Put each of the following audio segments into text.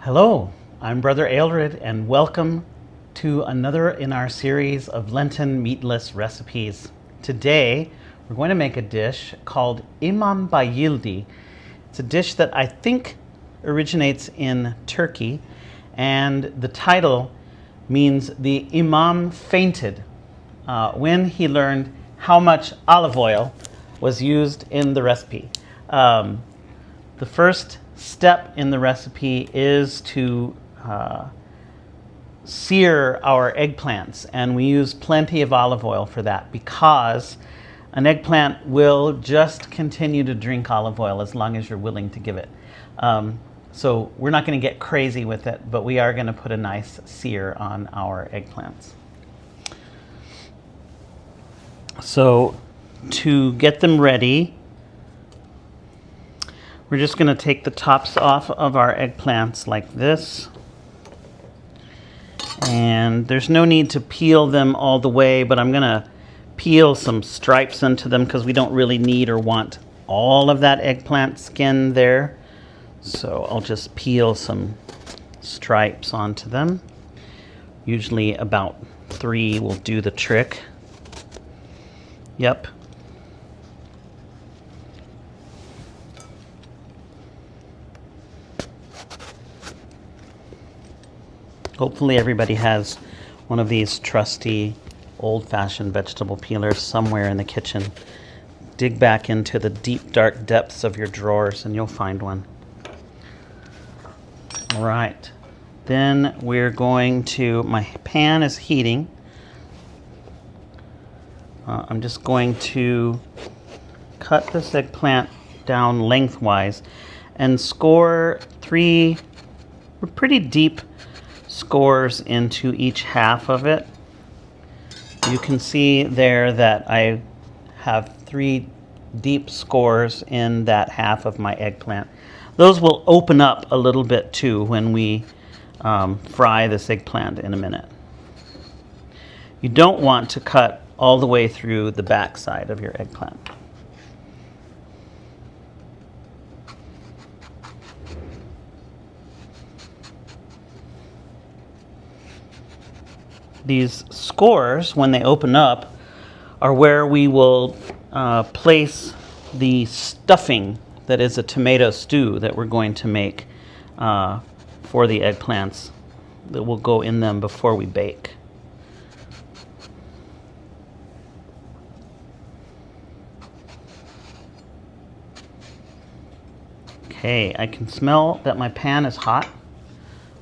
Hello, I'm Brother Aelred, and welcome to another in our series of Lenten meatless recipes. Today, we're going to make a dish called Imam Bayildi. It's a dish that I think originates in Turkey, and the title means the Imam fainted when he learned how much olive oil was used in the recipe. The first step in the recipe is to sear our eggplants, and we use plenty of olive oil for that because an eggplant will just continue to drink olive oil as long as you're willing to give it. So we're not going to get crazy with it, but we are going to put a nice sear on our eggplants. So to get them ready, we're just going to take the tops off of our eggplants like this. And there's no need to peel them all the way, but I'm going to peel some stripes into them because we don't really need or want all of that eggplant skin there. So I'll just peel some stripes onto them. Usually about 3 will do the trick. Yep. Hopefully everybody has one of these trusty old-fashioned vegetable peelers somewhere in the kitchen. Dig back into the deep, dark depths of your drawers and you'll find one. All right. Then we're going to, my pan is heating. I'm just going to cut this eggplant down lengthwise and score 3 pretty deep scores into each half of it. You can see there that I have 3 deep scores in that half of my eggplant. Those will open up a little bit too when we fry this eggplant in a minute. You don't want to cut all the way through the back side of your eggplant. These scores, when they open up, are where we will place the stuffing that is a tomato stew that we're going to make for the eggplants that will go in them before we bake. Okay, I can smell that my pan is hot,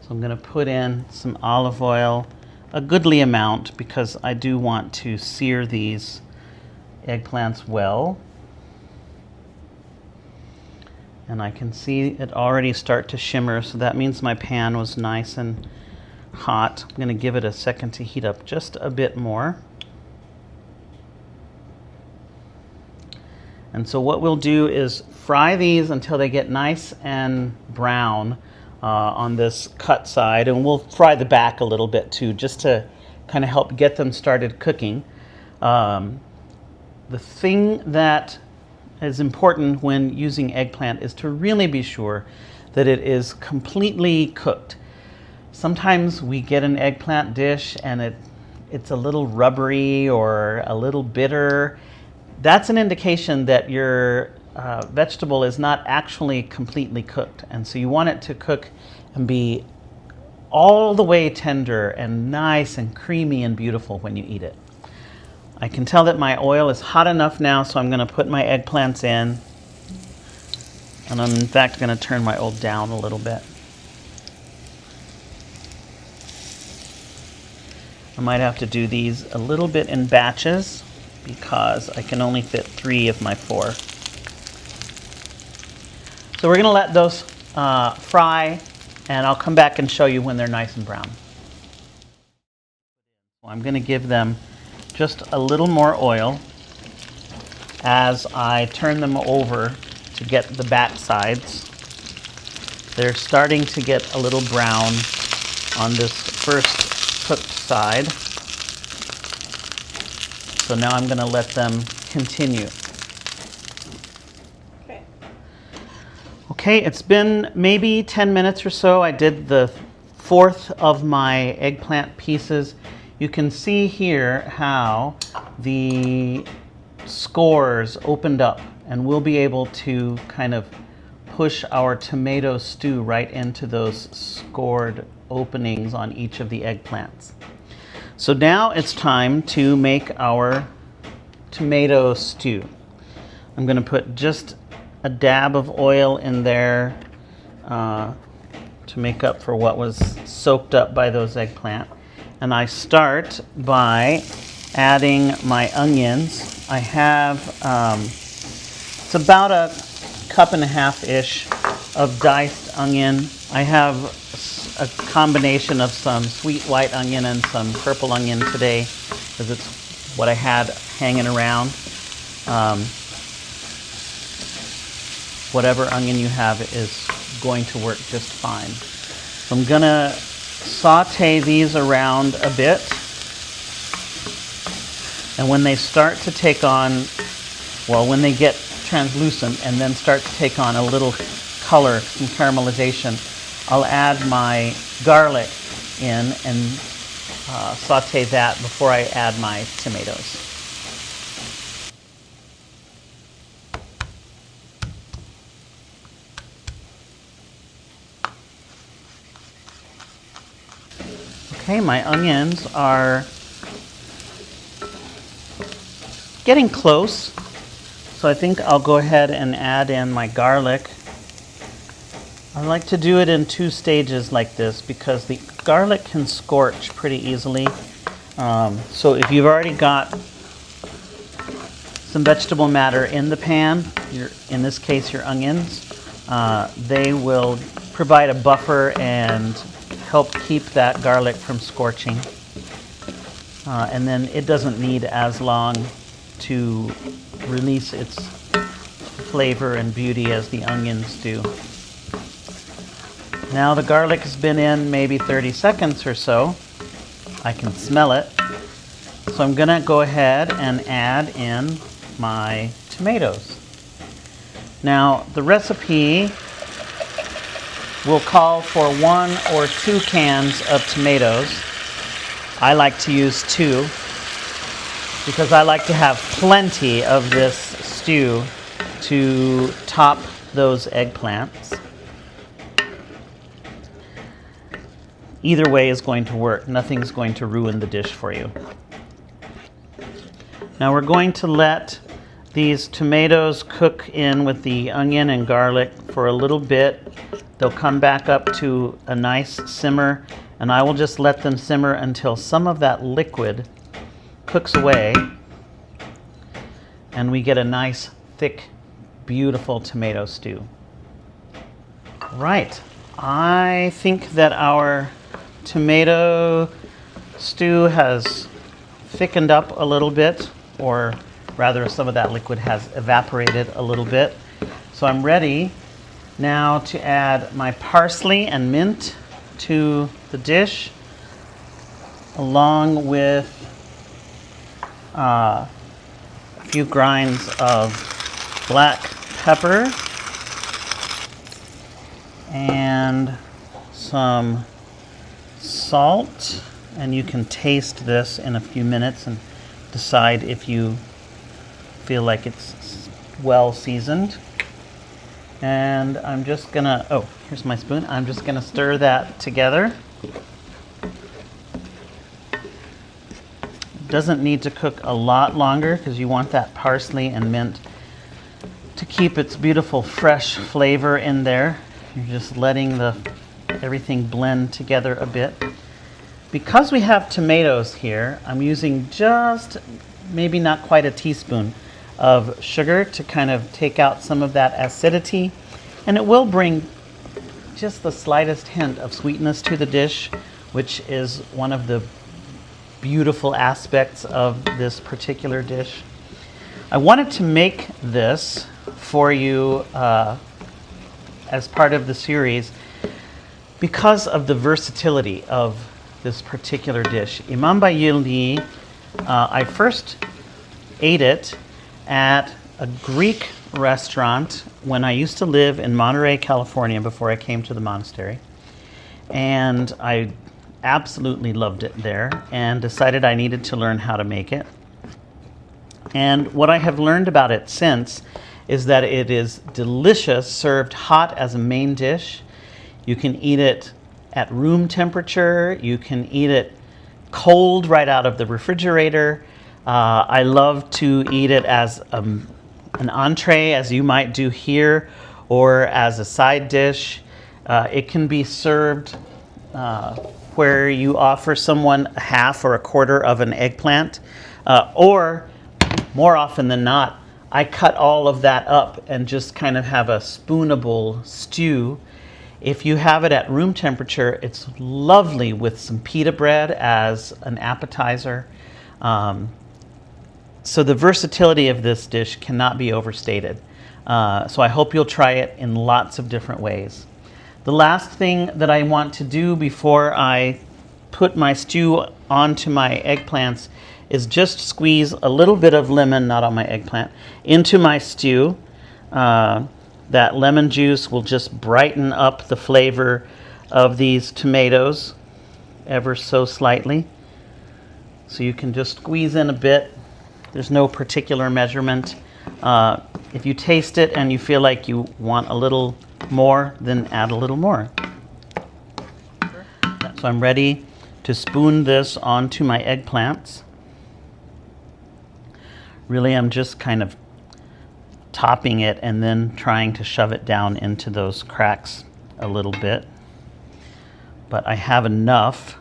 so I'm going to put in some olive oil, a goodly amount, because I do want to sear these eggplants well. And I can see it already start to shimmer, so that means my pan was nice and hot. I'm going to give it a second to heat up just a bit more. And so what we'll do is fry these until they get nice and brown on this cut side, and we'll fry the back a little bit too, just to kind of help get them started cooking. The thing that is important when using eggplant is to really be sure that it is completely cooked. Sometimes we get an eggplant dish and it's a little rubbery or a little bitter. That's an indication that your vegetable is not actually completely cooked. And so you want it to cook and be all the way tender and nice and creamy and beautiful when you eat it. I can tell that my oil is hot enough now, so I'm going to put my eggplants in. And I'm in fact going to turn my oil down a little bit. I might have to do these a little bit in batches because I can only fit 3 of my 4. So we're going to let those fry, and I'll come back and show you when they're nice and brown. I'm going to give them just a little more oil as I turn them over to get the back sides. They're starting to get a little brown on this first cooked side. So now I'm going to let them continue. Okay, it's been maybe 10 minutes or so. I did the fourth of my eggplant pieces. You can see here how the scores opened up, and we'll be able to kind of push our tomato stew right into those scored openings on each of the eggplants. So now it's time to make our tomato stew. I'm going to put just a dab of oil in there to make up for what was soaked up by those eggplant. And I start by adding my onions. I have, it's about a cup and a half-ish of diced onion. I have a combination of some sweet white onion and some purple onion today because it's what I had hanging around. Whatever onion you have is going to work just fine. So I'm gonna saute these around a bit. And when they start to take on, well, when they get translucent and then start to take on a little color, some caramelization, I'll add my garlic in and saute that before I add my tomatoes. Okay, my onions are getting close, so I think I'll go ahead and add in my garlic. I like to do it in 2 stages like this because the garlic can scorch pretty easily. So if you've already got some vegetable matter in the pan, in this case your onions, they will provide a buffer and help keep that garlic from scorching. And then it doesn't need as long to release its flavor and beauty as the onions do. Now the garlic has been in maybe 30 seconds or so. I can smell it. So I'm gonna go ahead and add in my tomatoes. Now the recipe will call for 1 or 2 cans of tomatoes. I like to use 2 because I like to have plenty of this stew to top those eggplants. Either way is going to work. Nothing's going to ruin the dish for you. Now we're going to let these tomatoes cook in with the onion and garlic for a little bit. They'll come back up to a nice simmer, and I will just let them simmer until some of that liquid cooks away and we get a nice, thick, beautiful tomato stew. Right, I think that our tomato stew has thickened up a little bit, or rather some of that liquid has evaporated a little bit. So I'm ready now to add my parsley and mint to the dish, along with a few grinds of black pepper and some salt. And you can taste this in a few minutes and decide if you feel like it's well seasoned. And I'm just gonna, oh, here's my spoon. I'm just gonna stir that together. It doesn't need to cook a lot longer because you want that parsley and mint to keep its beautiful fresh flavor in there. You're just letting everything blend together a bit. Because we have tomatoes here, I'm using just maybe not quite a teaspoon of sugar to kind of take out some of that acidity, and it will bring just the slightest hint of sweetness to the dish, which is one of the beautiful aspects of this particular dish. I wanted to make this for you as part of the series because of the versatility of this particular dish. Imam Bayildi, I first ate it at a Greek restaurant when I used to live in Monterey, California before I came to the monastery. And I absolutely loved it there and decided I needed to learn how to make it. And what I have learned about it since is that it is delicious served hot as a main dish. You can eat it at room temperature. You can eat it cold right out of the refrigerator. I love to eat it as an entree, as you might do here, or as a side dish. It can be served where you offer someone a half or a quarter of an eggplant, or more often than not, I cut all of that up and just kind of have a spoonable stew. If you have it at room temperature, it's lovely with some pita bread as an appetizer. So the versatility of this dish cannot be overstated. So I hope you'll try it in lots of different ways. The last thing that I want to do before I put my stew onto my eggplants is just squeeze a little bit of lemon, not on my eggplant, into my stew. That lemon juice will just brighten up the flavor of these tomatoes ever so slightly. So you can just squeeze in a bit. There's no particular measurement. If you taste it and you feel like you want a little more, then add a little more. So I'm ready to spoon this onto my eggplants. Really, I'm just kind of topping it and then trying to shove it down into those cracks a little bit. But I have enough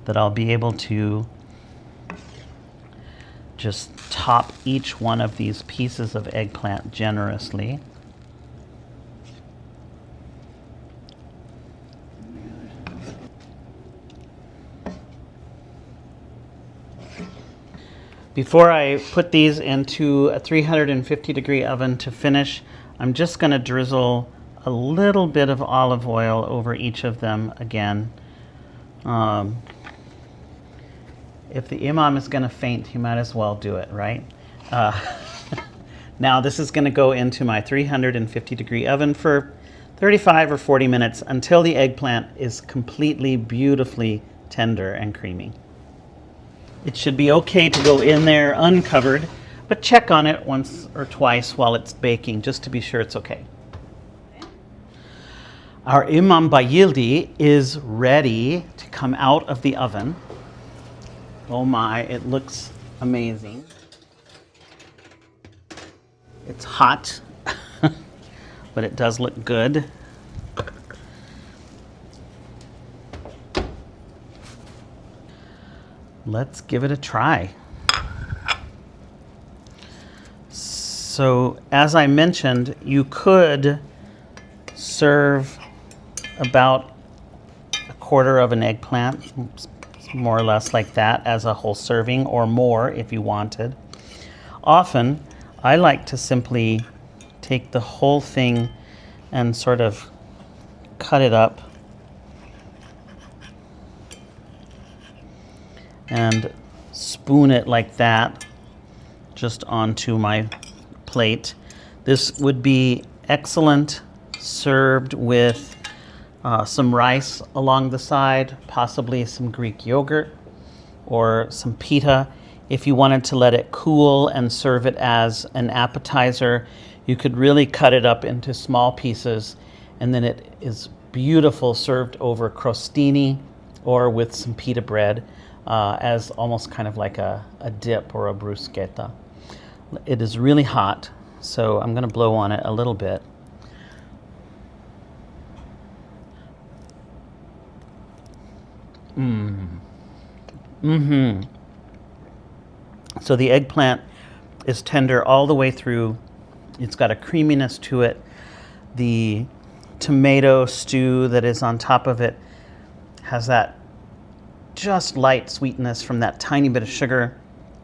that I'll be able to just top each one of these pieces of eggplant generously. Before I put these into a 350-degree oven to finish, I'm just going to drizzle a little bit of olive oil over each of them again. If the imam is going to faint, he might as well do it, right? Now this is going to go into my 350-degree oven for 35 or 40 minutes until the eggplant is completely, beautifully tender and creamy. It should be okay to go in there uncovered, but check on it once or twice while it's baking just to be sure it's okay. Our Imam Bayildi is ready to come out of the oven. Oh my, it looks amazing. It's hot, but it does look good. Let's give it a try. So, as I mentioned, you could serve about a quarter of an eggplant, more or less like that, as a whole serving, or more if you wanted. Often, I like to simply take the whole thing and sort of cut it up and spoon it like that just onto my plate. This would be excellent served with some rice along the side, possibly some Greek yogurt or some pita. If you wanted to let it cool and serve it as an appetizer, you could really cut it up into small pieces, and then it is beautiful served over crostini or with some pita bread as almost kind of like a dip or a bruschetta. It is really hot, so I'm going to blow on it a little bit. So the eggplant is tender all the way through. It's got a creaminess to it. The tomato stew that is on top of it has that just light sweetness from that tiny bit of sugar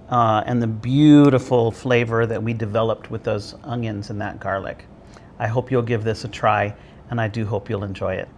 and the beautiful flavor that we developed with those onions and that garlic. I hope you'll give this a try, and I do hope you'll enjoy it.